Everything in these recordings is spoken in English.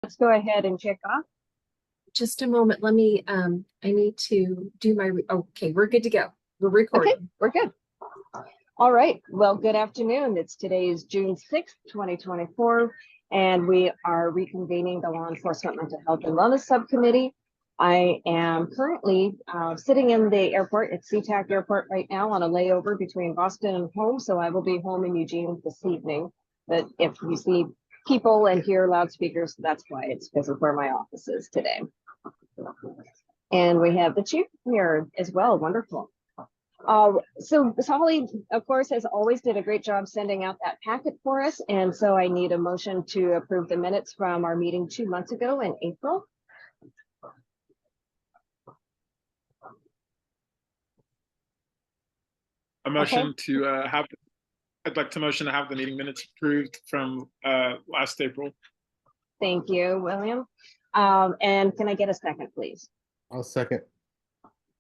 Let's go ahead and kick off. Just a moment. Let me, I need to do my, okay, we're good to go. We're recording. Okay, we're good. All right. Well, good afternoon. Today's June 6th, 2024, and we are reconvening the Law Enforcement Mental Health and Wellness Subcommittee. I am currently sitting in the airport at SeaTac Airport right now on a layover between Boston and home, so I will be home in Eugene this evening. But if you see people and hear loudspeakers, that's why. It's because of where my office is today. And we have the chief here as well. Wonderful. So Holly, of course, as always, did a great job sending out that packet for us. And so I need a motion to approve the minutes from our meeting 2 months ago in April. A motion to have, I'd like to motion to have the meeting minutes approved from last April. Thank you, William. And can I get a second, please? I'll second.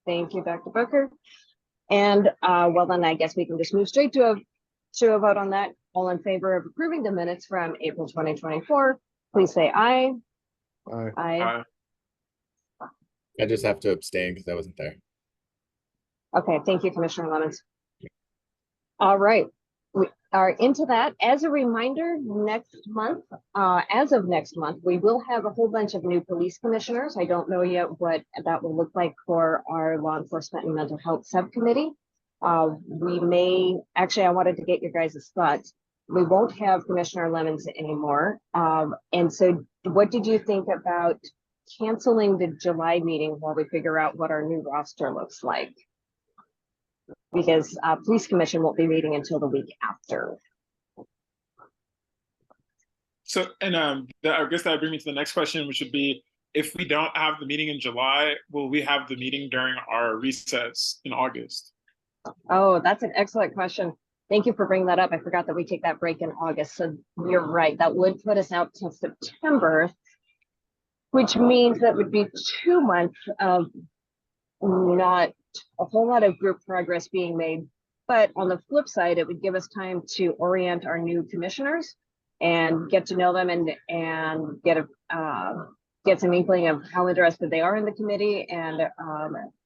Thank you, Dr. Booker. And well, then I guess we can just move straight to a vote on that. All in favor of approving the minutes from April 2024, please say aye. Aye. Aye. I just have to abstain because I wasn't there. Okay, thank you, Commissioner Lemons. All right, we are into that. As a reminder, next month, as of next month, we will have a whole bunch of new police commissioners. I don't know yet what that will look like for our Law Enforcement and Mental Health Subcommittee. We may, actually, I wanted to get your guys' thoughts. We won't have Commissioner Lemons anymore. And so what did you think about canceling the July meeting while we figure out what our new roster looks like? Because Police Commission won't be meeting until the week after. So, and I guess that would bring me to the next question, which would be, if we don't have the meeting in July, will we have the meeting during our recess in August? Oh, that's an excellent question. Thank you for bringing that up. I forgot that we take that break in August. So you're right. That would put us out to September, which means that would be 2 months of not a whole lot of group progress being made. But on the flip side, it would give us time to orient our new commissioners and get to know them and get some inkling of how interested they are in the committee and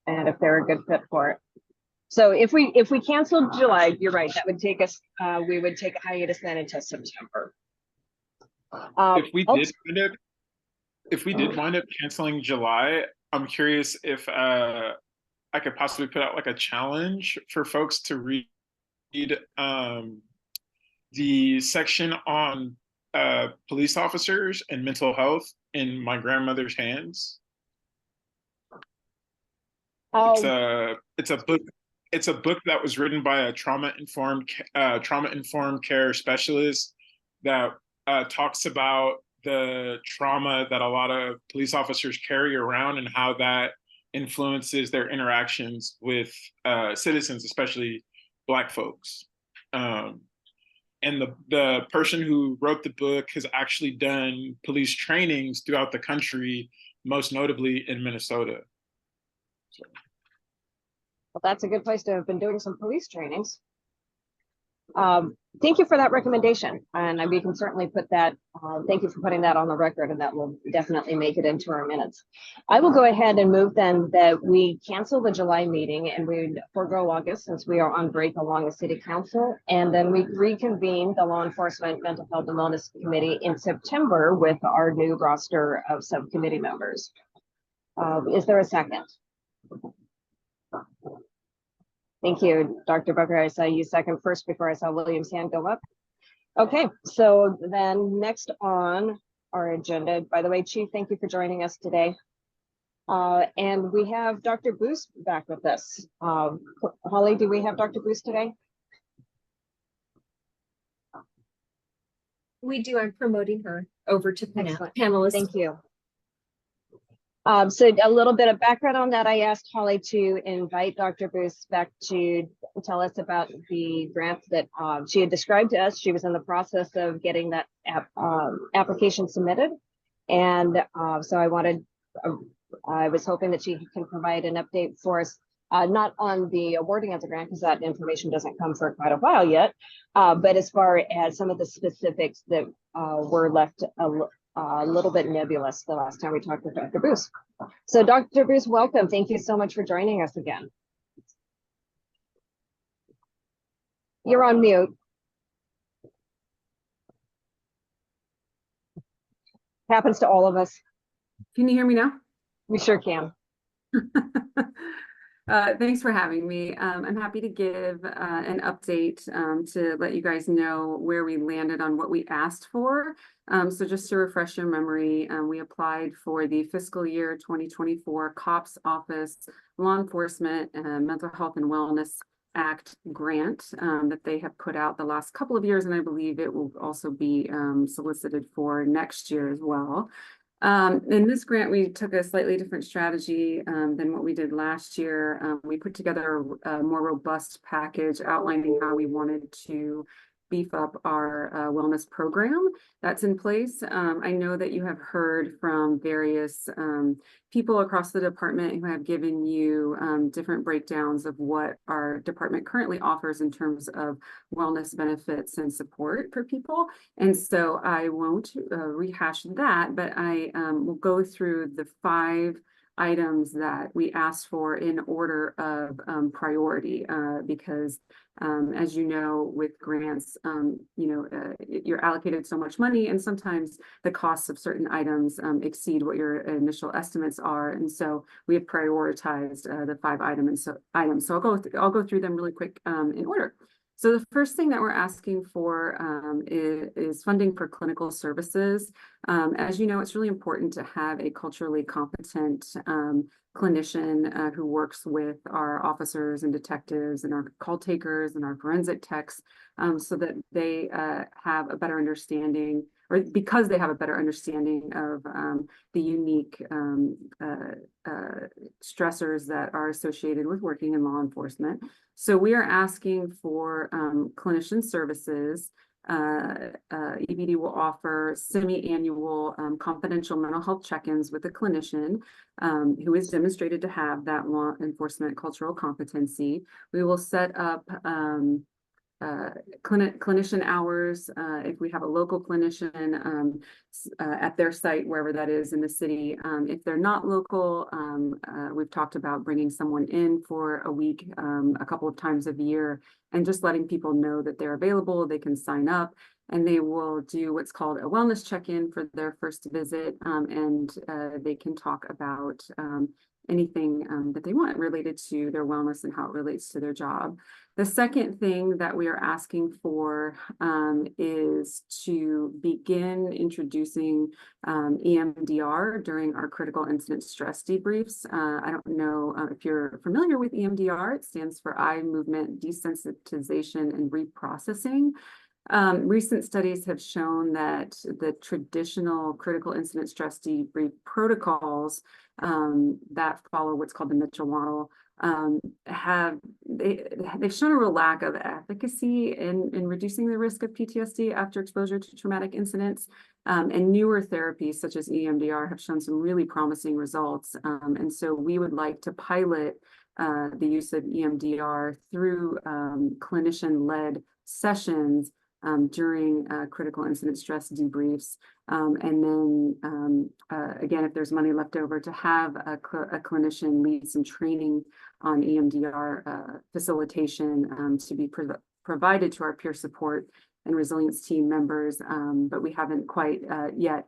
if they're a good fit for it. So if we canceled July, you're right, that would take us, we would take a hiatus then until September. If we did wind up canceling July, I'm curious if I could possibly put out like a challenge for folks to read the section on police officers and mental health in My Grandmother's Hands. Oh. It's a book that was written by a trauma-informed care specialist that talks about the trauma that a lot of police officers carry around and how that influences their interactions with citizens, especially Black folks. And the person who wrote the book has actually done police trainings throughout the country, most notably in Minnesota. So. Well, that's a good place to have been doing some police trainings. Thank you for that recommendation, and we can certainly put that, thank you for putting that on the record, and that will definitely make it into our minutes. I will go ahead and move then that we cancel the July meeting and we forego August since we are on break along with City Council, and then we reconvene the Law Enforcement, Mental Health and Wellness Committee in September with our new roster of subcommittee members. Is there a second? Thank you, Dr. Booker. I saw you second first before I saw William's hand go up. Okay, so then next on our agenda, by the way, Chief, thank you for joining us today. And we have Dr. Boos back with us. Holly, do we have Dr. Boos today? We do. I'm promoting her over to Excellent. panelists. Thank you. So a little bit of background on that. I asked Holly to invite Dr. Boos back to tell us about the grant that she had described to us. She was in the process of getting that application submitted. And so I was hoping that she can provide an update for us, not on the awarding of the grant, because that information doesn't come for quite a while yet, but as far as some of the specifics that were left a little bit nebulous the last time we talked with Dr. Bruce. So Dr. Bruce, welcome. Thank you so much for joining us again. You're on mute. Happens to all of us. Can you hear me now? We sure can. Thanks for having me. I'm happy to give an update to let you guys know where we landed on what we asked for. So just to refresh your memory, we applied for the fiscal year 2024 COPS Office Law Enforcement Mental Health and Wellness Act grant that they have put out the last couple of years, and I believe it will also be solicited for next year as well. In this grant, we took a slightly different strategy than what we did last year. We put together a more robust package outlining how we wanted to beef up our wellness program that's in place. I know that you have heard from various people across the department who have given you different breakdowns of what our department currently offers in terms of wellness benefits and support for people. And so I won't rehash that, but I will go through the 5 items that we asked for in order of priority, because as you know, with grants, you're allocated so much money, and sometimes the costs of certain items exceed what your initial estimates are, and so we have prioritized the 5 items. So I'll go through them really quick in order. So the first thing that we're asking for is funding for clinical services. As you know, it's really important to have a culturally competent clinician who works with our officers and detectives and our call takers and our forensic techs, so that they have a better understanding, or because they have a better understanding of the unique stressors that are associated with working in law enforcement. So we are asking for clinician services. EBD will offer semi-annual confidential mental health check-ins with a clinician who is demonstrated to have that law enforcement cultural competency. We will set up clinician hours if we have a local clinician at their site, wherever that is in the city. If they're not local, we've talked about bringing someone in for a week a couple of times a year, and just letting people know that they're available. They can sign up and they will do what's called a wellness check-in for their first visit, and they can talk about anything that they want related to their wellness and how it relates to their job. The second thing that we are asking for is to begin introducing EMDR during our critical incident stress debriefs. I don't know if you're familiar with EMDR. It stands for eye movement desensitization and reprocessing. Recent studies have shown that the traditional critical incident stress debrief protocols that follow what's called the Mitchell model they've shown a real lack of efficacy in reducing the risk of PTSD after exposure to traumatic incidents. And newer therapies such as EMDR have shown some really promising results. And so we would like to pilot the use of EMDR through clinician-led sessions during critical incident stress debriefs. And then again, if there's money left over, to have a clinician lead some training on EMDR facilitation to be provided to our peer support and resilience team members. But we haven't quite yet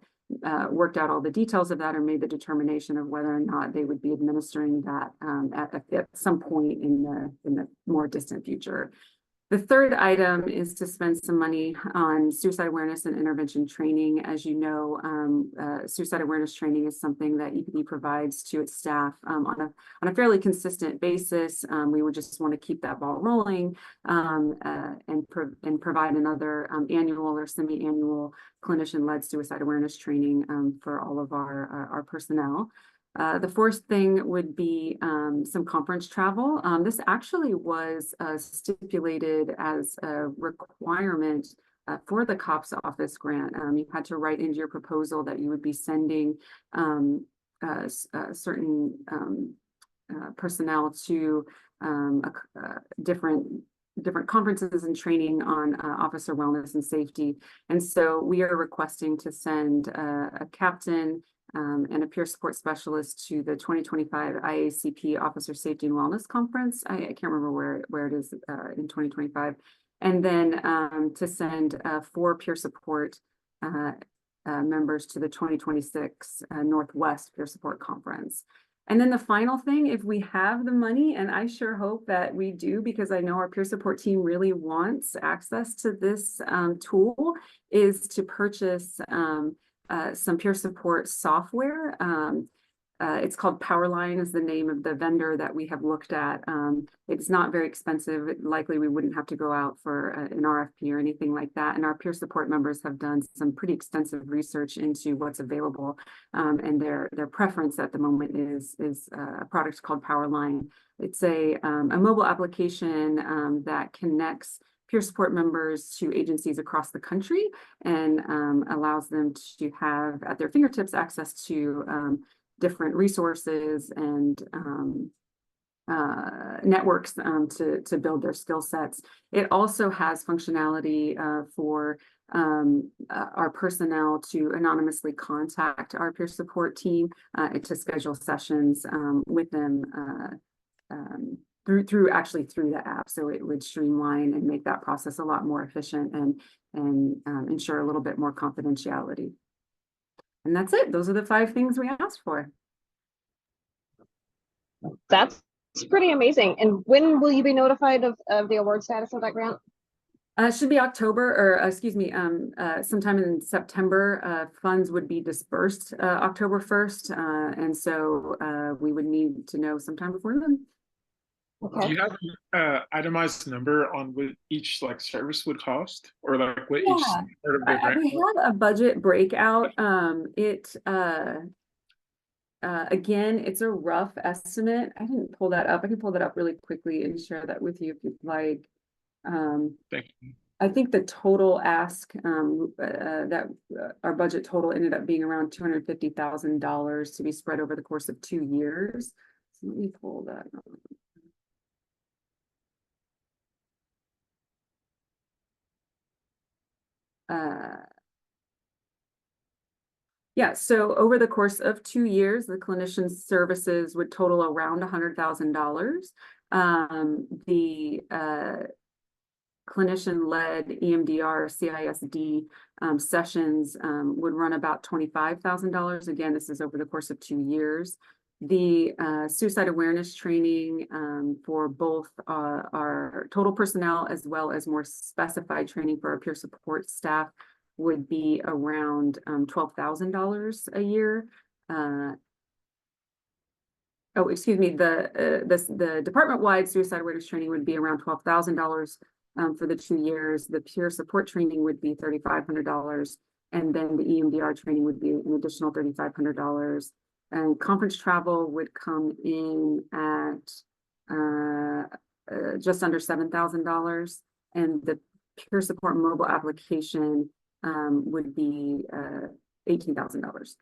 worked out all the details of that or made the determination of whether or not they would be administering that at some point in the more distant future. The third item is to spend some money on suicide awareness and intervention training. As you know, suicide awareness training is something that EPD provides to its staff on a fairly consistent basis. We would just want to keep that ball rolling and provide another annual or semi-annual clinician-led suicide awareness training for all of our personnel. The fourth thing would be some conference travel. This actually was stipulated as a requirement for the COPS office grant. You had to write into your proposal that you would be sending certain personnel to different different conferences and training on officer wellness and safety. And so we are requesting to send a captain and a peer support specialist to the 2025 IACP Officer Safety and Wellness Conference. I can't remember where it is in 2025. And then to send 4 peer support members to the 2026 Northwest Peer Support Conference. And then the final thing, if we have the money, and I sure hope that we do, because I know our peer support team really wants access to this tool, is to purchase some peer support software. It's called Powerline is the name of the vendor that we have looked at. It's not very expensive. Likely we wouldn't have to go out for an RFP or anything like that. And our peer support members have done some pretty extensive research into what's available. And their preference at the moment is a product called Powerline. It's a mobile application that connects peer support members to agencies across the country and allows them to have at their fingertips access to different resources and networks to build their skill sets. It also has functionality for our personnel to anonymously contact our peer support team to schedule sessions with them through the app. So it would streamline and make that process a lot more efficient and ensure a little bit more confidentiality. And that's it. Those are the 5 things we asked for. That's pretty amazing. And when will you be notified of the award status of that grant? It should be October, or excuse me, sometime in September. Funds would be dispersed October 1st. And so we would need to know sometime before then. Okay. Do you have an itemized number on what each like service would cost, or like what each part of the grant? We have a budget breakout. Again, it's a rough estimate. I didn't pull that up. I can pull that up really quickly and share that with you if you'd like. Thank you. I think the total ask that our budget total ended up being around $250,000 to be spread over the course of 2 years. So let me pull that up. Yeah, so over the course of 2 years, the clinician's services would total around $100,000. The clinician-led EMDR CISD sessions would run about $25,000. Again, this is over the course of 2 years. The suicide awareness training for both our total personnel as well as more specified training for our peer support staff would be around $12,000 a year. Oh, excuse me, the department-wide suicide awareness training would be around $12,000 for the 2 years. The peer support training would be $3,500, and then the EMDR training would be an additional $3,500. And conference travel would come in at just under $7,000, and the peer support mobile application would be $18,000.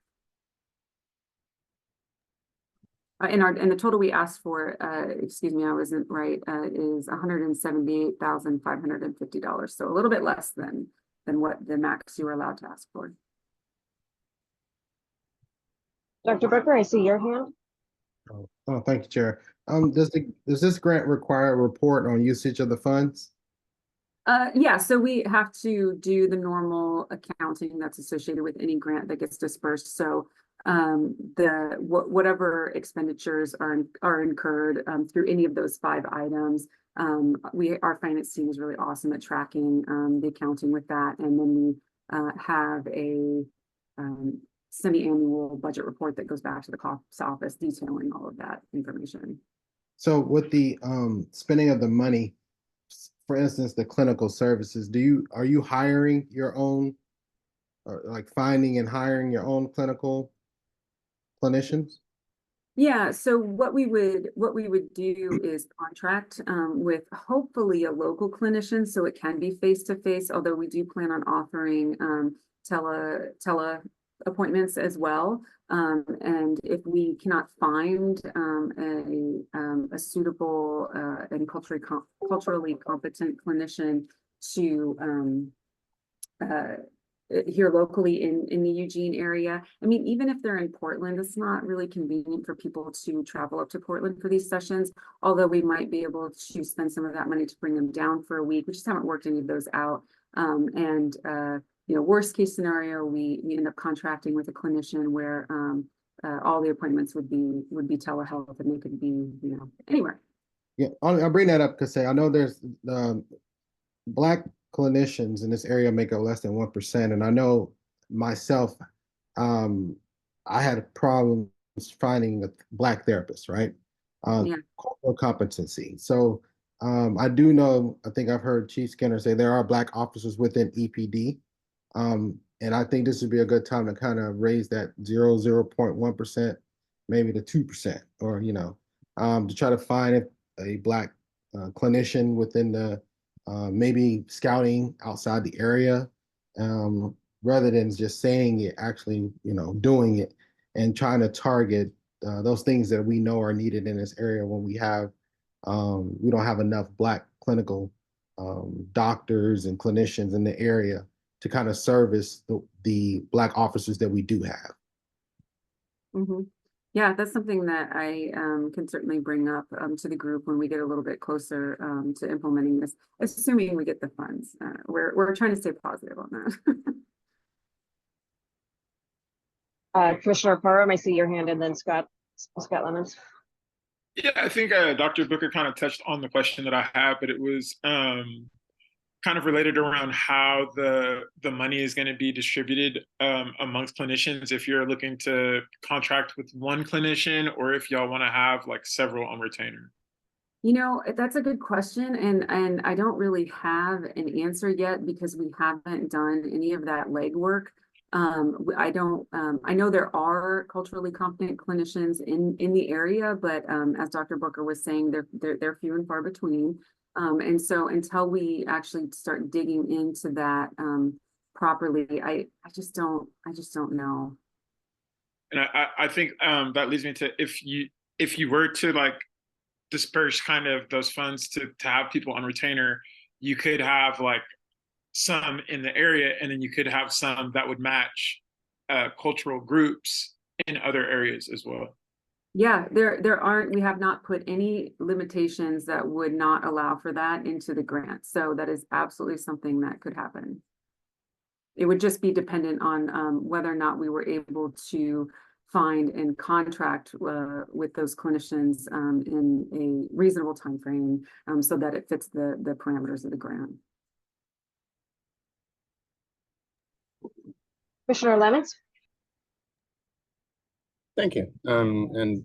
And the total we asked for, excuse me, I wasn't right, is $178,550. So a little bit less than what the max you were allowed to ask for. Dr. Booker, I see your hand. Oh, thank you, Chair. Does this grant require a report on usage of the funds? Yeah, so we have to do the normal accounting that's associated with any grant that gets dispersed. So whatever expenditures are incurred through any of those 5 items, our finance team is really awesome at tracking the accounting with that, and then we have a semi-annual budget report that goes back to the COPS office detailing all of that information. So with the spending of the money, for instance, the clinical services, are you hiring your own, or like finding and hiring your own clinical clinicians? Yeah, so what we would do is contract with hopefully a local clinician, so it can be face-to-face, although we do plan on offering tele appointments as well. And if we cannot find a suitable and culturally competent clinician to here locally in the Eugene area. I mean, even if they're in Portland, it's not really convenient for people to travel up to Portland for these sessions, although we might be able to spend some of that money to bring them down for a week. We just haven't worked any of those out. You know, worst case scenario, we end up contracting with a clinician where all the appointments would be telehealth, and they could be, you know, anywhere. Yeah, I'll bring that up because I know there's Black clinicians in this area make up less than 1%, and I know myself, I had problems finding a Black therapist, right? Yeah. Cultural competency. So I do know, I think I've heard Chief Skinner say there are Black officers within EPD. And I think this would be a good time to kind of raise that 0.1%, maybe to 2%, or, you know, to try to find a Black clinician within the maybe scouting outside the area, rather than just saying it, actually, you know, doing it and trying to target those things that we know are needed in this area when we don't have enough Black clinical doctors and clinicians in the area to kind of service the Black officers that we do have. Mm-hmm. Yeah, that's something that I can certainly bring up to the group when we get a little bit closer to implementing this, assuming we get the funds. We're trying to stay positive on that. Commissioner Parham, I see your hand, and then Scott Lemons. Yeah, I think Dr. Booker kind of touched on the question that I have, but it was kind of related around how the money is going to be distributed amongst clinicians, if you're looking to contract with one clinician or if y'all want to have like several on retainer. You know, that's a good question, and I don't really have an answer yet because we haven't done any of that legwork. I know there are culturally competent clinicians in the area, but as Dr. Booker was saying, they're few and far between. And so until we actually start digging into that properly, I just don't know. And I think that leads me to if you were to like disperse kind of those funds to have people on retainer, you could have like some in the area, and then you could have some that would match cultural groups in other areas as well. Yeah, we have not put any limitations that would not allow for that into the grant. So that is absolutely something that could happen. It would just be dependent on whether or not we were able to find and contract with those clinicians in a reasonable time frame so that it fits the parameters of the grant. Commissioner Lemons. Thank you. And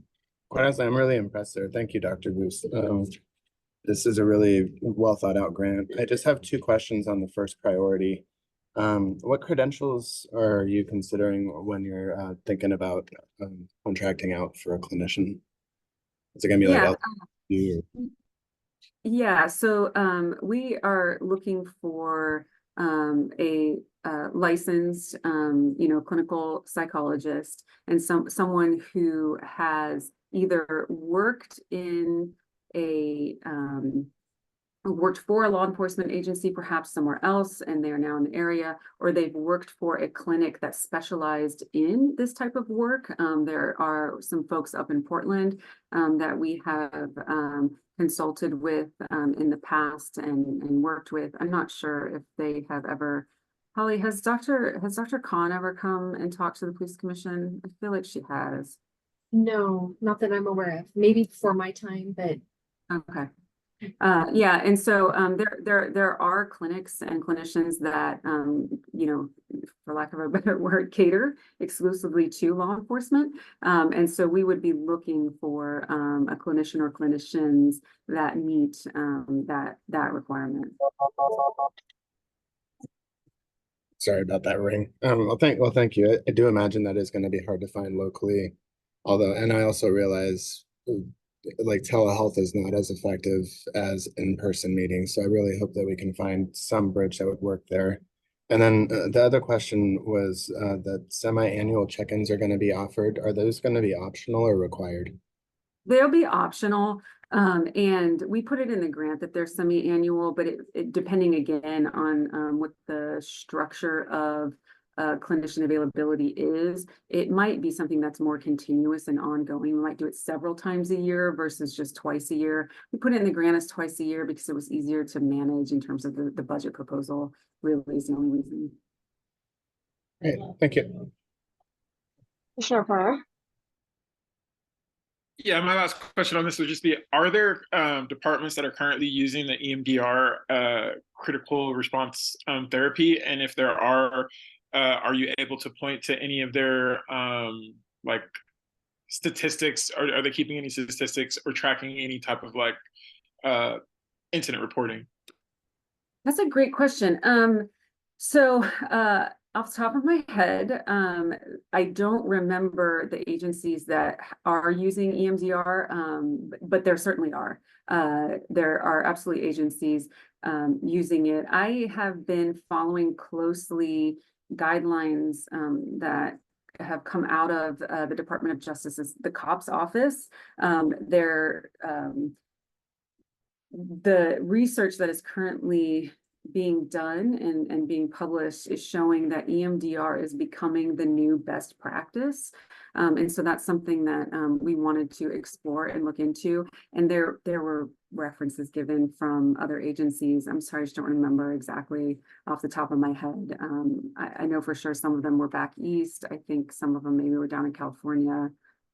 quite honestly, I'm really impressed there. Thank you, Dr. Booth. This is a really well thought out grant. I just have two questions on the first priority. What credentials are you considering when you're thinking about contracting out for a clinician? Is it gonna be like Yeah, so we are looking for a licensed, clinical psychologist and someone who has either worked for a law enforcement agency, perhaps somewhere else, and they are now in the area, or they've worked for a clinic that specialized in this type of work. There are some folks up in Portland that we have consulted with in the past and worked with. I'm not sure if they have ever. Holly, has Dr. Khan ever come and talked to the police commission? I feel like she has. No, not that I'm aware of. Maybe before my time, but okay. Yeah, and so there are clinics and clinicians that for lack of a better word, cater exclusively to law enforcement, and so we would be looking for a clinician or clinicians that meet that requirement. Sorry about that ring. Well, thank you. I do imagine that is going to be hard to find locally, and I also realize like telehealth is not as effective as in-person meetings. So I really hope that we can find some bridge that would work there. And then the other question was that semi-annual check-ins are going to be offered. Are those going to be optional or required? They'll be optional, and we put it in the grant that they're semi-annual, but it depending again on what the structure of clinician availability is, it might be something that's more continuous and ongoing. We might do it several times a year versus just twice a year. We put it in the grant as twice a year because it was easier to manage in terms of the budget proposal, really is the only reason. Great, thank you. Commissioner Farrar? Yeah, my last question on this would just be, are there departments that are currently using the EMDR critical response therapy? And if there are you able to point to any of their like statistics? Are they keeping any statistics or tracking any type of like incident reporting? That's a great question. So off the top of my head, I don't remember the agencies that are using EMDR, but there certainly are. There are absolutely agencies using it. I have been following closely guidelines that have come out of the Department of Justice's, the COPS office. The research that is currently being done and being published is showing that EMDR is becoming the new best practice. And so that's something that we wanted to explore and look into. And there were references given from other agencies. I'm sorry, I just don't remember exactly off the top of my head. I know for sure some of them were back east. I think some of them maybe were down in California.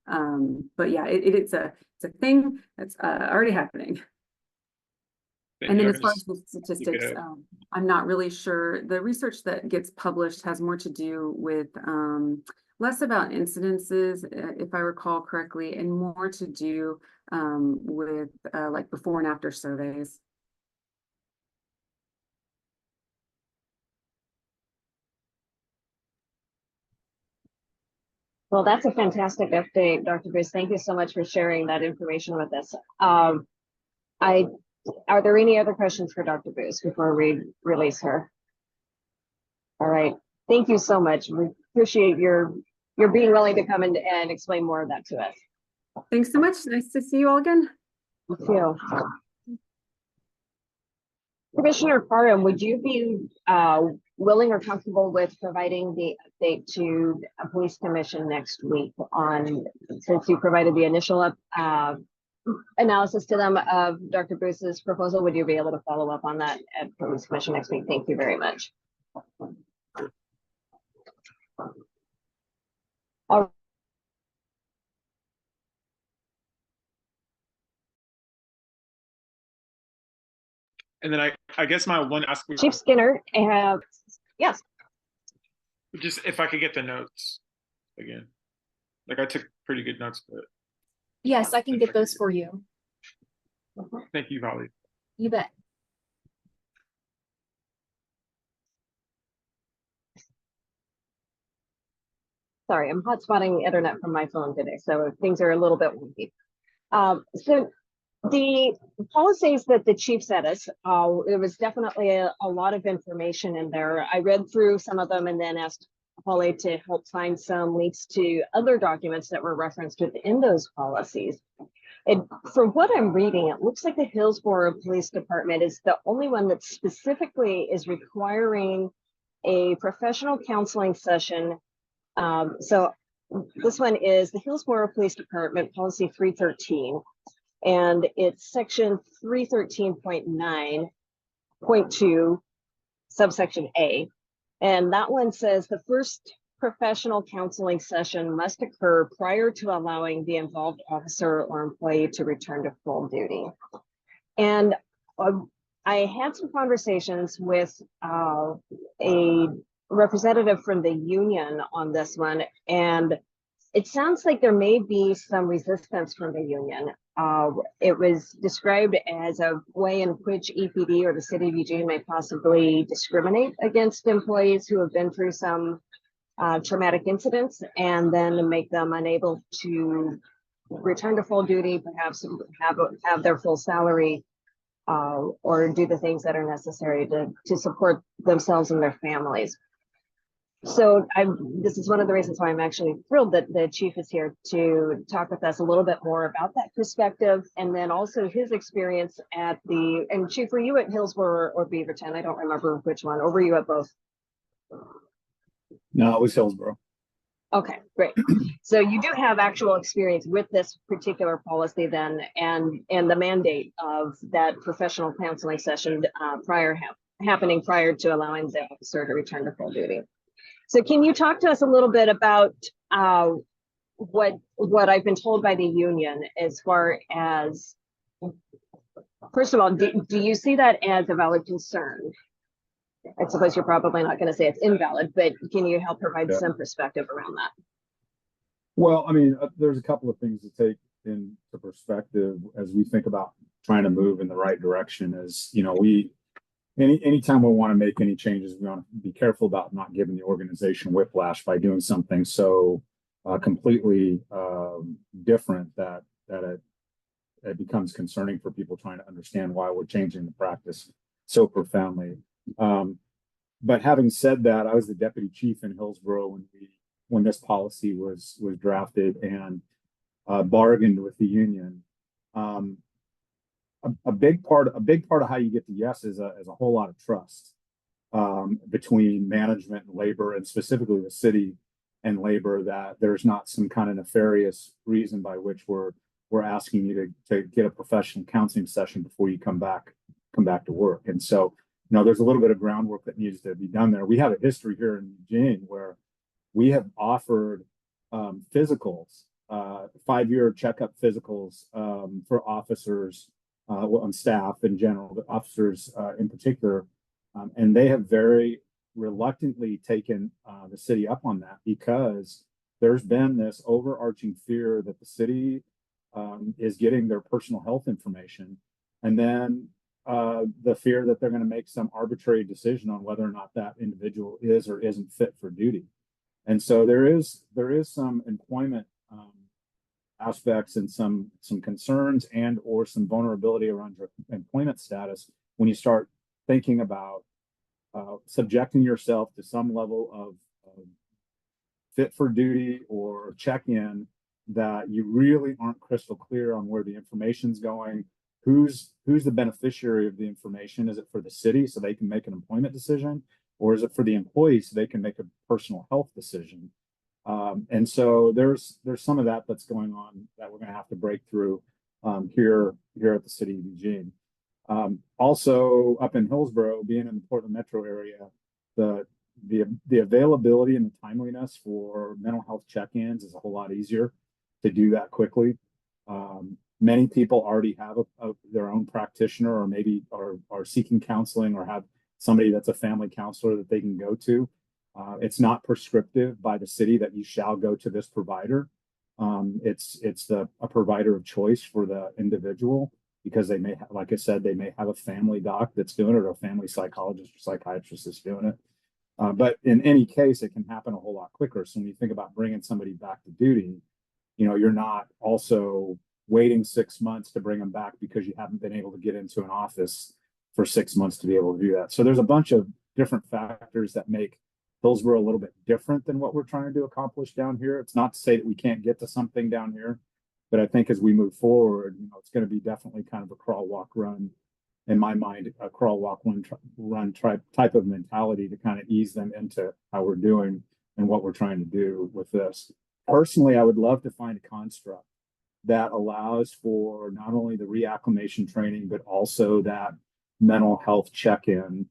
But yeah, it's a thing that's already happening. And then as far as the statistics, I'm not really sure. The research that gets published has more to do with less about incidences, if I recall correctly, and more to do with like before and after surveys. Well, that's a fantastic update, Dr. Bruce. Thank you so much for sharing that information with us. Are there any other questions for Dr. Bruce before we release her? All right. Thank you so much. We appreciate your being willing to come and explain more of that to us. Thanks so much. Nice to see you all again. Thank you. Commissioner Parham, would you be willing or comfortable with providing the update to a police commission next week on, since you provided the initial analysis to them of Dr. Bruce's proposal, would you be able to follow up on that at police commission next week? Thank you very much. All And then I guess my one ask, Chief Skinner, yes. just if I could get the notes again. Like I took pretty good notes, but Yes, I can get those for you. thank you, Holly. You bet. Sorry, I'm hotspotting the internet from my phone today, so things are a little bit wonky. So the policies that the chief sent us, there was definitely a lot of information in there. I read through some of them and then asked Holly to help find some links to other documents that were referenced within those policies. And from what I'm reading, it looks like the Hillsborough Police Department is the only one that specifically is requiring a professional counseling session. So this one is the Hillsborough Police Department Policy 313, and it's section 313.9.2, subsection A. And that one says the first professional counseling session must occur prior to allowing the involved officer or employee to return to full duty. And I had some conversations with a representative from the union on this one, and it sounds like there may be some resistance from the union. It was described as a way in which EPD or the city of Eugene may possibly discriminate against employees who have been through some traumatic incidents and then make them unable to return to full duty, perhaps have their full salary or do the things that are necessary to support themselves and their families. So this is one of the reasons why I'm actually thrilled that the chief is here to talk with us a little bit more about that perspective, and then also his experience and Chief, were you at Hillsborough or Beaverton? I don't remember which one, or were you at both? No, it was Hillsborough. Okay, great. So you do have actual experience with this particular policy then, and the mandate of that professional counseling session happening prior to allowing the officer to return to full duty. So can you talk to us a little bit about what I've been told by the union as far as, first of all, do you see that as a valid concern? I suppose you're probably not going to say it's invalid, but can you help provide some perspective around that? Well, I mean, there's a couple of things to take into perspective as we think about trying to move in the right direction. As you know, anytime we want to make any changes, we want to be careful about not giving the organization whiplash by doing something so completely different that it becomes concerning for people trying to understand why we're changing the practice so profoundly. But having said that, I was the deputy chief in Hillsborough when this policy was drafted and bargained with the union. A big part of how you get to yes is a whole lot of trust between management and labor, and specifically the city and labor, that there's not some kind of nefarious reason by which we're asking you to get a professional counseling session before you come back to work. And so, you know, there's a little bit of groundwork that needs to be done there. We have a history here in Eugene where we have offered physicals, 5-year checkup physicals for officers on staff in general, but officers in particular, and they have very reluctantly taken the city up on that, because there's been this overarching fear that the city is getting their personal health information, and then the fear that they're going to make some arbitrary decision on whether or not that individual is or isn't fit for duty. And so there is some employment aspects and some concerns and or some vulnerability around your employment status when you start thinking about subjecting yourself to some level of fit for duty or check-in that you really aren't crystal clear on where the information's going. Who's the beneficiary of the information? Is it for the city so they can make an employment decision, or is it for the employees so they can make a personal health decision? And so there's some of that that's going on that we're going to have to break through here at the city of Eugene. Also up in Hillsborough, being in the Portland metro area, the availability and the timeliness for mental health check-ins is a whole lot easier to do that quickly. Many people already have their own practitioner, or maybe are seeking counseling, or have somebody that's a family counselor that they can go to. It's not prescriptive by the city that you shall go to this provider. It's a provider of choice for the individual, because they may, like I said, they may have a family doc that's doing it, or a family psychologist or psychiatrist that's doing it. But in any case, it can happen a whole lot quicker. So when you think about bringing somebody back to duty, you know, you're not also waiting 6 months to bring them back because you haven't been able to get into an office for 6 months to be able to do that. So there's a bunch of different factors that make Hillsborough a little bit different than what we're trying to accomplish down here. It's not to say that we can't get to something down here, but I think as we move forward, you know, it's going to be definitely kind of a crawl, walk, run, in my mind, a crawl, walk, run type of mentality to kind of ease them into how we're doing and what we're trying to do with this. Personally, I would love to find a construct that allows for not only the reacclimation training, but also that mental health check-in,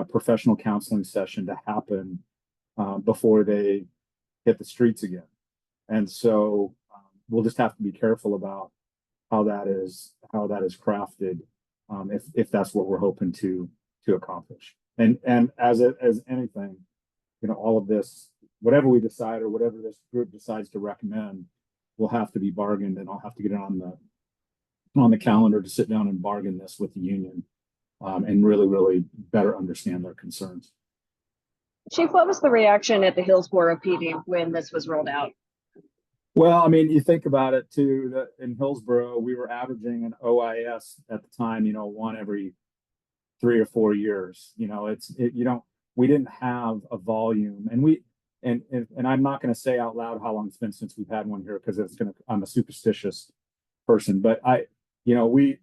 professional counseling session to happen before they hit the streets again. And so we'll just have to be careful about how that is crafted, if that's what we're hoping to accomplish. And as anything, you know, all of this, whatever we decide or whatever this group decides to recommend, will have to be bargained, and I'll have to get it on the calendar to sit down and bargain this with the union, and really better understand their concerns. Chief, what was the reaction at the Hillsborough PD when this was rolled out? Well, I mean, you think about it too, that in Hillsborough, we were averaging an OIS at the time, one every 3 or 4 years. We didn't have a volume, and I'm not going to say out loud how long it's been since we've had one here because I'm a superstitious person, but you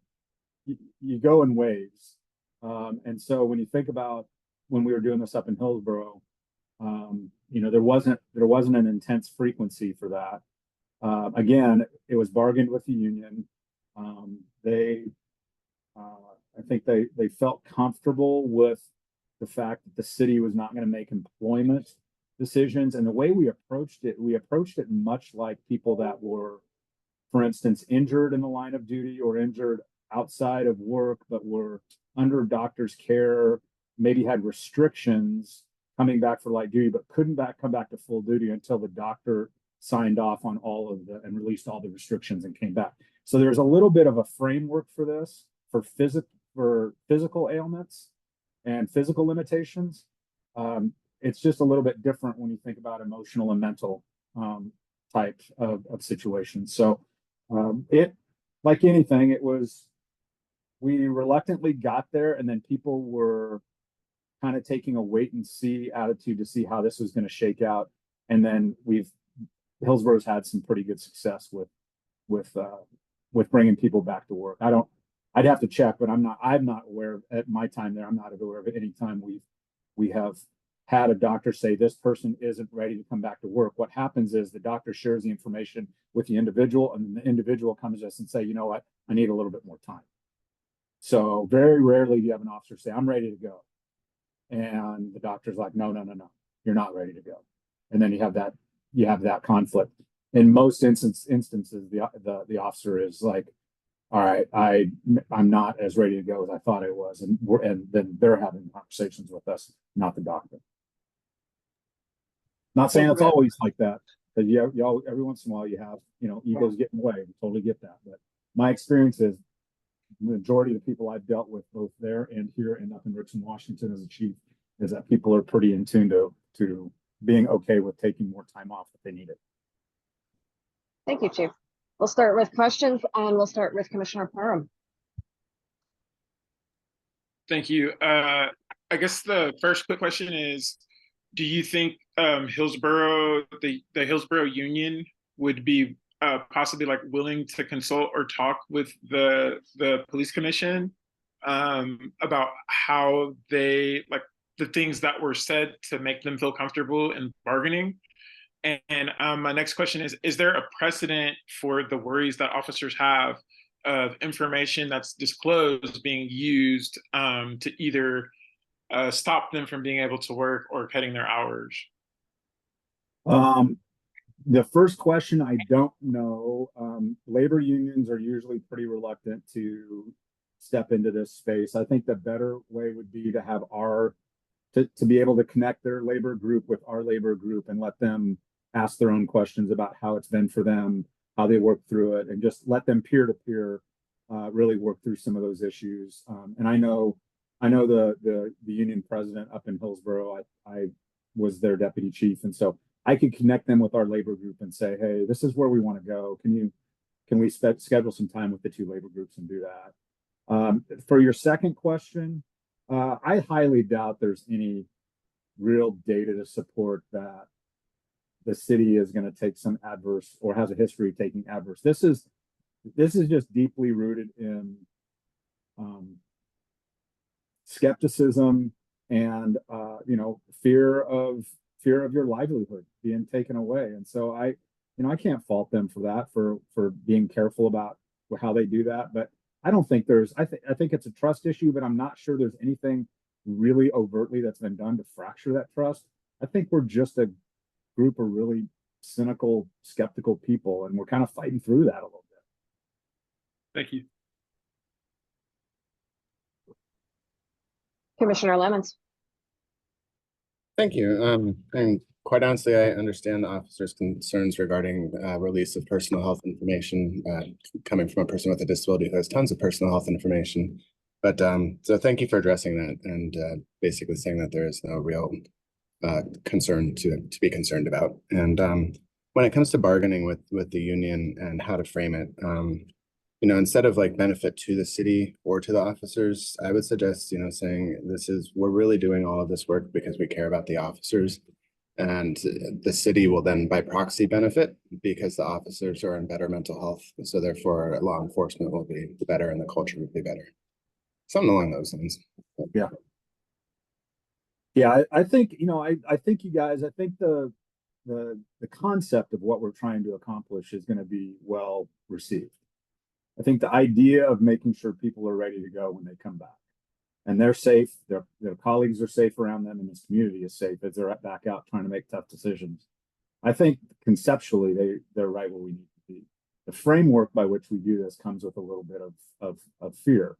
go in waves. And so when you think about when we were doing this up in Hillsborough, there wasn't an intense frequency for that. Again, it was bargained with the union. I think they felt comfortable with the fact that the city was not going to make employment decisions. And the way we approached it much like people that were, for instance, injured in the line of duty or injured outside of work, but were under doctor's care, maybe had restrictions coming back for light duty, but couldn't come back to full duty until the doctor signed off on and released all the restrictions and came back. So there's a little bit of a framework for this for physical ailments and physical limitations. It's just a little bit different when you think about emotional and mental type of situations. So like anything, we reluctantly got there, and then people were kind of taking a wait and see attitude to see how this was going to shake out. And then Hillsborough's had some pretty good success with bringing people back to work. I'd have to check, but I'm not aware of, at my time there, I'm not aware of any time we have had a doctor say this person isn't ready to come back to work. What happens is the doctor shares the information with the individual, and the individual comes to us and say, you know what, I need a little bit more time. So very rarely do you have an officer say, I'm ready to go. And the doctor's like, no, you're not ready to go. And then you have that conflict. In most instances, the officer is like, all right, I'm not as ready to go as I thought I was. And then they're having conversations with us, not the doctor. Not saying it's always like that, because y'all every once in a while you have, egos get in the way. We totally get that. But my experience is the majority of the people I've dealt with both there and here and up in Richmond, Washington as a chief is that people are pretty in tune to being okay with taking more time off if they need it. Thank you, Chief. We'll start with questions, and we'll start with Commissioner Parham. Thank you. I guess the first quick question is, do you think Hillsborough, the Hillsborough Union would be possibly willing to consult or talk with the police commission about how they the things that were said to make them feel comfortable in bargaining? And my next question is there a precedent for the worries that officers have of information that's disclosed being used to either stop them from being able to work or cutting their hours? The first question, I don't know. Labor unions are usually pretty reluctant to step into this space. I think the better way would be to have to be able to connect their labor group with our labor group and let them ask their own questions about how it's been for them, how they work through it, and just let them peer to peer really work through some of those issues. And I know the union president up in Hillsborough. I was their deputy chief, and so I could connect them with our labor group and say, hey, this is where we want to go. Can we schedule some time with the two labor groups and do that? For your second question, I highly doubt there's any real data to support that the city is going to take some adverse or has a history of taking adverse. This is just deeply rooted in skepticism and fear of your livelihood being taken away. And so I can't fault them for that, for being careful about how they do that. But I don't think I think it's a trust issue, but I'm not sure there's anything really overtly that's been done to fracture that trust. I think we're just a group of really cynical, skeptical people, and we're kind of fighting through that a little bit. Thank you. Commissioner Lemons. Thank you. And quite honestly, I understand the officer's concerns regarding release of personal health information coming from a person with a disability who has tons of personal health information. But so thank you for addressing that and basically saying that there is no real concern to be concerned about. And when it comes to bargaining with the union and how to frame it, you know, instead of like benefit to the city or to the officers, I would suggest, you know, saying we're really doing all of this work because we care about the officers. And the city will then by proxy benefit because the officers are in better mental health. So therefore law enforcement will be better and the culture will be better. Something along those lines. Yeah. Yeah, I think, you know, I think you guys, I think the concept of what we're trying to accomplish is going to be well received. I think the idea of making sure people are ready to go when they come back and they're safe, their colleagues are safe around them, and this community is safe as they're back out trying to make tough decisions. I think conceptually they're right where we need to be. The framework by which we do this comes with a little bit of fear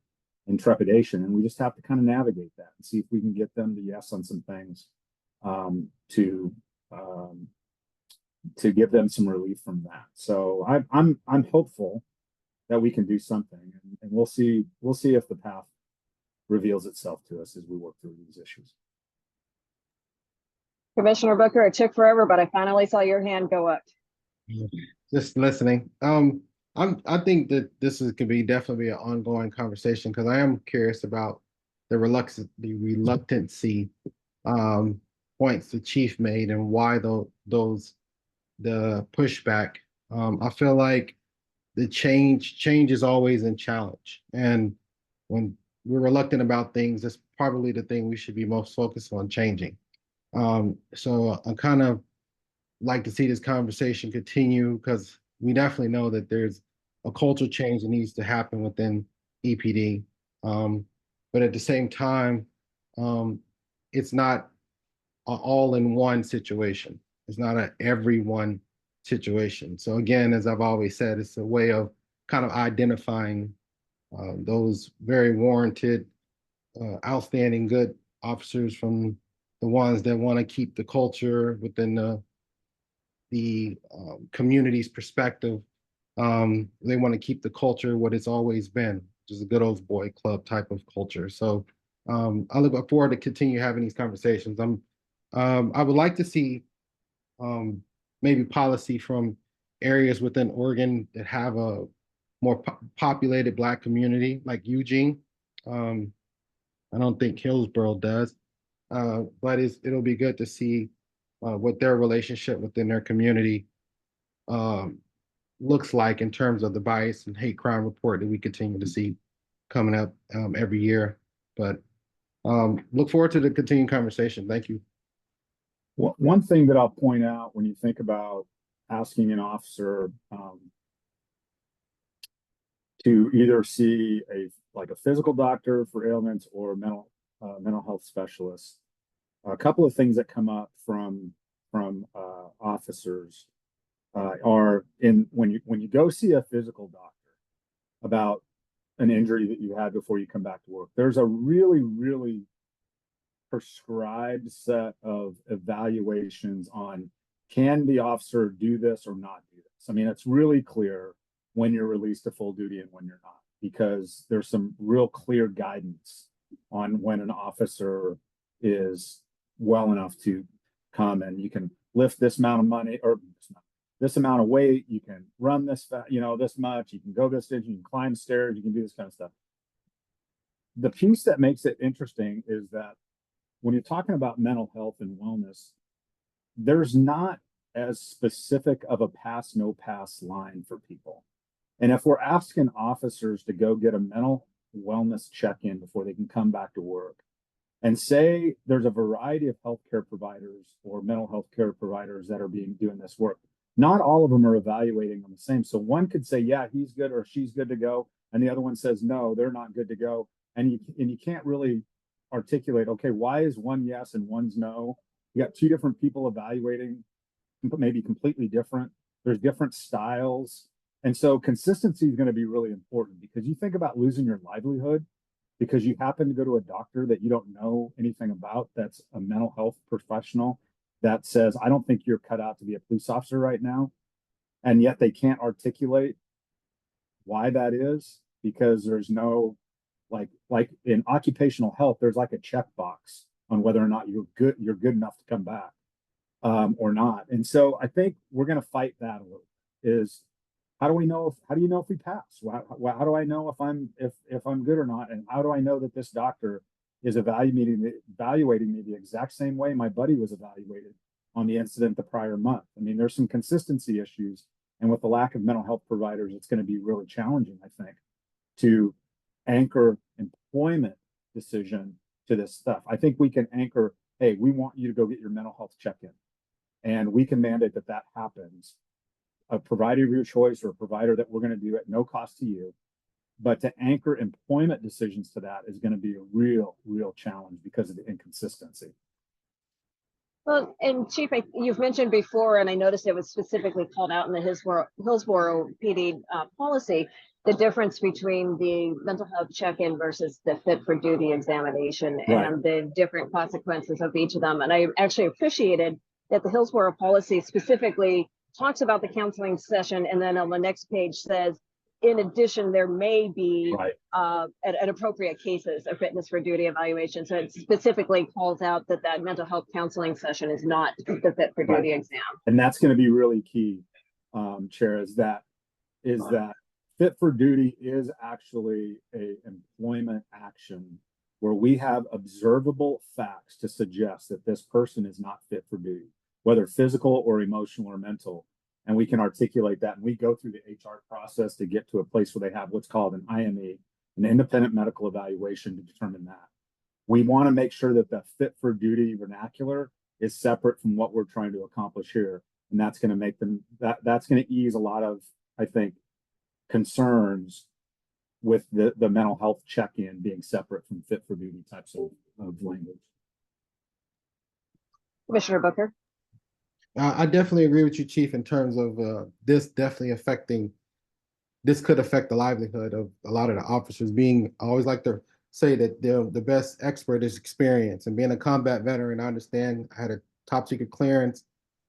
and trepidation, and we just have to kind of navigate that and see if we can get them to yes on some things, to give them some relief from that. So I'm hopeful that we can do something, and we'll see if the path reveals itself to us as we work through these issues. Commissioner Booker, it took forever, but I finally saw your hand go up. Just listening. I think that could be definitely an ongoing conversation because I am curious about the reluctancy points the chief made and why the pushback. I feel like the change is always in challenge, and when we're reluctant about things, that's probably the thing we should be most focused on changing. So I kind of like to see this conversation continue because we definitely know that there's a culture change that needs to happen within EPD. But at the same time, it's not an all-in-one situation. It's not an everyone situation. So again, as I've always said, it's a way of kind of identifying those very warranted, outstanding, good officers from the ones that want to keep the culture within the community's perspective. They want to keep the culture what it's always been, which is a good old boy club type of culture. So I look forward to continue having these conversations. I would like to see maybe policy from areas within Oregon that have a more populated Black community, like Eugene. I don't think Hillsborough does, but it'll be good to see what their relationship within their community looks like in terms of the bias and hate crime report that we continue to see coming up every year. But look forward to the continuing conversation. Thank you. Well, one thing that I'll point out when you think about asking an officer to either see a physical doctor for ailments or mental health specialist, a couple of things that come up from officers are when you go see a physical doctor about an injury that you had before you come back to work, there's a really prescribed set of evaluations on can the officer do this or not do this. I mean, it's really clear when you're released to full duty and when you're not, because there's some real clear guidance on when an officer is well enough to come and you can lift this amount of money or this amount of weight, you can run this much, you can go this distance, you can climb stairs, you can do this kind of stuff. The piece that makes it interesting is that when you're talking about mental health and wellness, there's not as specific of a pass, no pass line for people. And if we're asking officers to go get a mental wellness check-in before they can come back to work, and say there's a variety of healthcare providers or mental health care providers that are doing this work, not all of them are evaluating them the same. So one could say, yeah, he's good or she's good to go. And the other one says, no, they're not good to go. And you can't really articulate, okay, why is one yes and one's no? You got two different people evaluating, maybe completely different. There's different styles. And so consistency is going to be really important, because you think about losing your livelihood because you happen to go to a doctor that you don't know anything about, that's a mental health professional, that says, I don't think you're cut out to be a police officer right now. And yet they can't articulate why that is, because there's no, like in occupational health, there's like a checkbox on whether or not you're good enough to come back. or not. And so I think we're going to fight that a little. Is how do we know how do you know if we pass? How do I know if I'm good or not? And how do I know that this doctor is evaluating me the exact same way my buddy was evaluated on the incident the prior month? I mean, there's some consistency issues, and with the lack of mental health providers, it's going to be really challenging, I think, to anchor employment decision to this stuff. I think we can anchor, hey, we want you to go get your mental health check-in, and we can mandate that that happens. A provider of your choice or a provider that we're going to do at no cost to you. But to anchor employment decisions to that is going to be a real challenge because of the inconsistency. Well, and Chief, you've mentioned before, and I noticed it was specifically called out in the Hillsborough PD policy, the difference between the mental health check-in versus the fit for duty examination and the different consequences of each of them. And I actually appreciated that the Hillsborough policy specifically talks about the counseling session, and then on the next page says, in addition, there may be an appropriate cases of fitness for duty evaluation. So it specifically calls out that that mental health counseling session is not the fit for duty exam. And that's going to be really key, Chair, is that fit for duty is actually a employment action where we have observable facts to suggest that this person is not fit for duty, whether physical or emotional or mental. And we can articulate that. And we go through the HR process to get to a place where they have what's called an IME, an independent medical evaluation, to determine that. We want to make sure that the fit for duty vernacular is separate from what we're trying to accomplish here. And that's going to make them, that's going to ease a lot of, I think, concerns with the mental health check-in being separate from fit for duty types of language. Commissioner Booker. I definitely agree with you, Chief, in terms of this could affect the livelihood of a lot of the officers. I always like to say that the best expert is experience, and being a combat veteran, I understand I had a top secret clearance.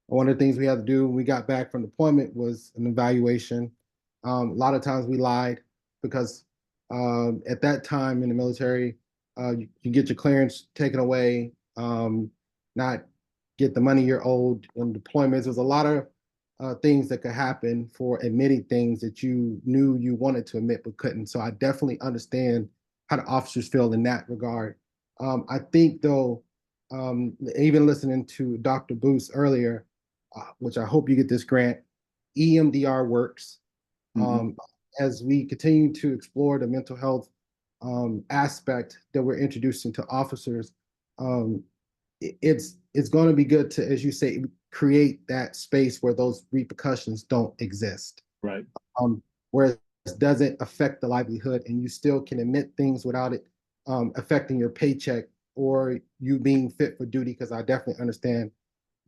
One of the things we had to do when we got back from deployment was an evaluation. A lot of times we lied because at that time in the military, you get your clearance taken away, not get the money you're owed in deployments. There's a lot of things that could happen for admitting things that you knew you wanted to admit but couldn't. So I definitely understand how the officers feel in that regard. I think though, even listening to Dr. Booth earlier, which I hope you get this grant, EMDR works. As we continue to explore the mental health aspect that we're introducing to officers, it's going to be good to, as you say, create that space where those repercussions don't exist. Right. Where it doesn't affect the livelihood, and you still can admit things without it affecting your paycheck or you being fit for duty, because I definitely understand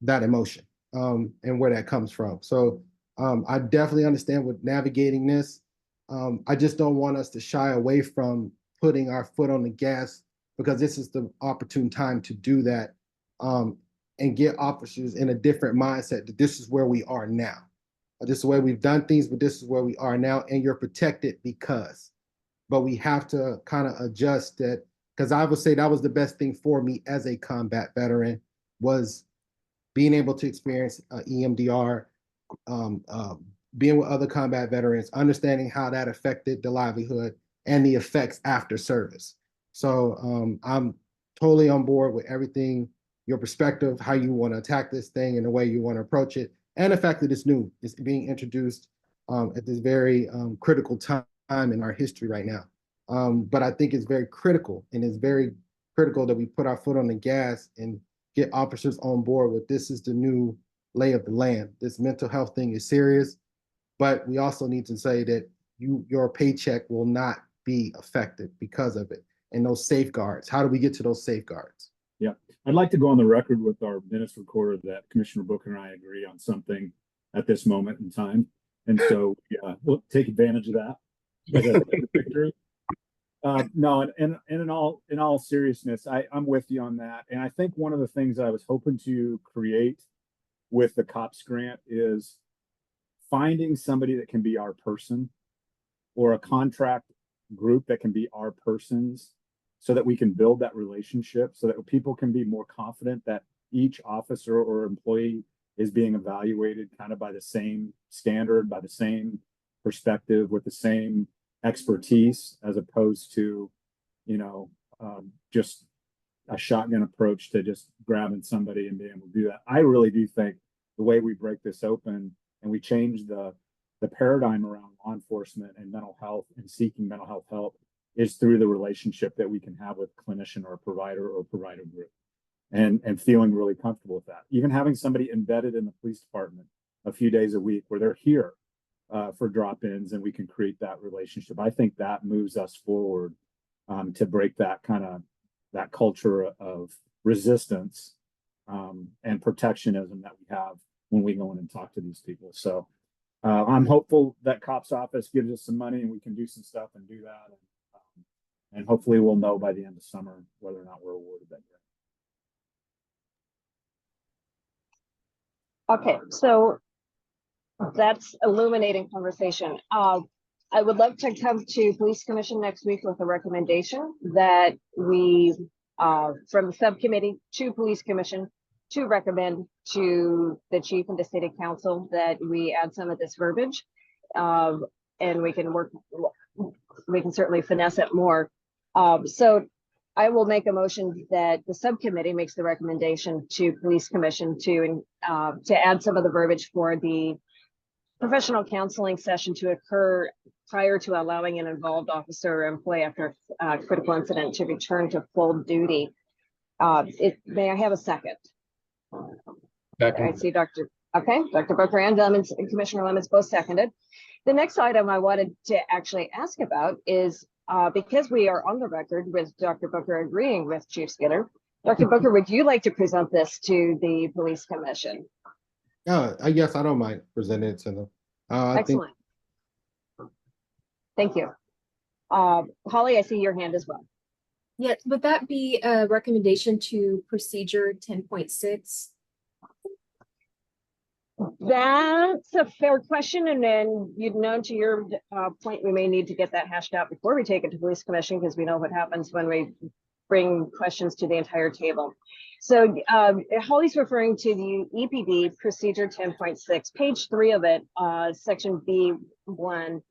that emotion and where that comes from. So I definitely understand with navigating this. I just don't want us to shy away from putting our foot on the gas, because this is the opportune time to do that and get officers in a different mindset that this is where we are now. This is the way we've done things, but this is where we are now, and you're protected because. But we have to kind of adjust that, because I would say that was the best thing for me as a combat veteran, was being able to experience EMDR, being with other combat veterans, understanding how that affected the livelihood and the effects after service. So I'm totally on board with everything, your perspective, how you want to attack this thing and the way you want to approach it, and the fact that it's new, it's being introduced at this very critical time in our history right now. But I think it's very critical, and it's very critical that we put our foot on the gas and get officers on board with this is the new lay of the land. This mental health thing is serious, but we also need to say that your paycheck will not be affected because of it. And those safeguards, how do we get to those safeguards? Yeah, I'd like to go on the record with our minutes recorder that Commissioner Booker and I agree on something at this moment in time. And so yeah, we'll take advantage of that. No, and in all seriousness, I'm with you on that. And I think one of the things I was hoping to create with the COPS grant is finding somebody that can be our person, or a contract group that can be our persons, so that we can build that relationship, so that people can be more confident that each officer or employee is being evaluated kind of by the same standard, by the same perspective, with the same expertise, as opposed to, you know, just a shotgun approach to just grabbing somebody and being able to do that. I really do think the way we break this open and we change the paradigm around law enforcement and mental health and seeking mental health help is through the relationship that we can have with a clinician or provider group, and feeling really comfortable with that. Even having somebody embedded in the police department a few days a week where they're here for drop-ins and we can create that relationship. I think that moves us forward to break that that culture of resistance and protectionism that we have when we go in and talk to these people. So I'm hopeful that COPS office gives us some money and we can do some stuff and do that. And hopefully we'll know by the end of summer whether or not we're awarded that grant. Okay, so that's illuminating conversation. I would love to come to Police Commission next week with a recommendation that we, from the subcommittee to Police Commission, to recommend to the chief and the city council that we add some of this verbiage. And we can certainly finesse it more. So I will make a motion that the subcommittee makes the recommendation to Police Commission to add some of the verbiage for the professional counseling session to occur prior to allowing an involved officer or employee after a critical incident to return to full duty. May I have a second? I see Dr. Booker and Commissioner Lemons both seconded. The next item I wanted to actually ask about is because we are on the record with Dr. Booker agreeing with Chief Skinner. Dr. Booker, would you like to present this to the Police Commission? I guess I don't mind presenting it to them. Excellent. Thank you. Holly, I see your hand as well. Yeah, would that be a recommendation to procedure 10.6? That's a fair question. And then you'd know, to your point, we may need to get that hashed out before we take it to Police Commission, because we know what happens when we bring questions to the entire table. So Holly's referring to the EPD procedure 10.6, page 3 of it, section B1.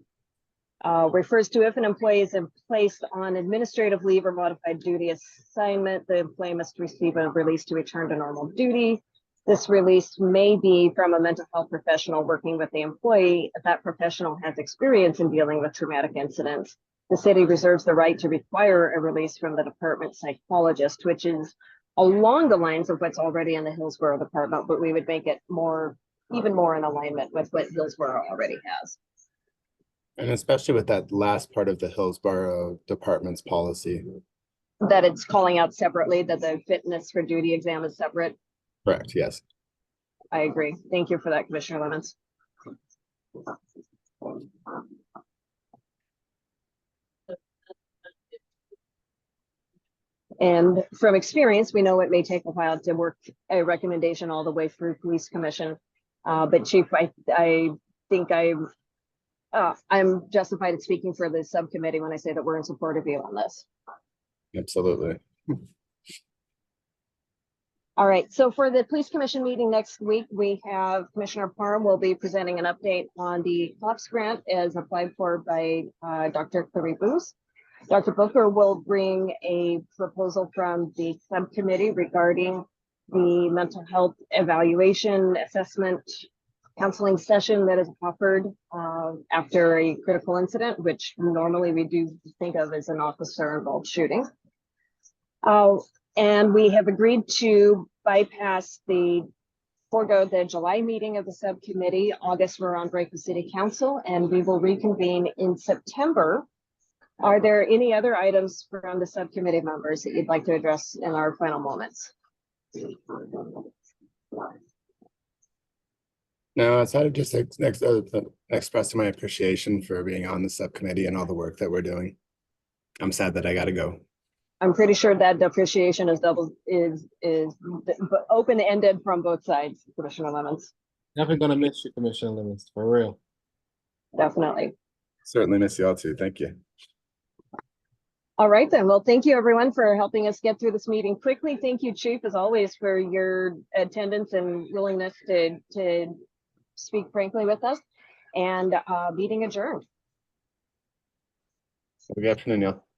Refers to if an employee is placed on administrative leave or modified duty assignment, the employee must receive a release to return to normal duty. This release may be from a mental health professional working with the employee if that professional has experience in dealing with traumatic incidents. The city reserves the right to require a release from the department psychologist, which is along the lines of what's already in the Hillsborough department, but we would make it even more in alignment with what Hillsborough already has. And especially with that last part of the Hillsborough department's policy. That it's calling out separately, that the fitness for duty exam is separate. Correct, yes. I agree. Thank you for that, Commissioner Lemons. And from experience, we know it may take a while to work a recommendation all the way through Police Commission. But Chief, I think I'm justified in speaking for the subcommittee when I say that we're in support of you on this. Absolutely. All right, so for the Police Commission meeting next week, we have Commissioner Parham will be presenting an update on the COPS grant as applied for by Dr. Clary Booth. Dr. Booker will bring a proposal from the subcommittee regarding the mental health evaluation assessment counseling session that is offered after a critical incident, which normally we do think of as an officer involved shooting. And we have agreed to forego the July meeting of the subcommittee. August, we're on break with City Council, and we will reconvene in September. Are there any other items from the subcommittee members that you'd like to address in our final moments? No, outside of just expressing my appreciation for being on the subcommittee and all the work that we're doing. I'm sad that I got to go. I'm pretty sure that the appreciation is open-ended from both sides, Commissioner Lemons. Definitely gonna miss you, Commissioner Lemons, for real. Definitely. Certainly miss you all too. Thank you. All right then. Well, thank you everyone for helping us get through this meeting quickly. Thank you, Chief, as always, for your attendance and willingness to speak frankly with us. And meeting adjourned. Good afternoon, y'all.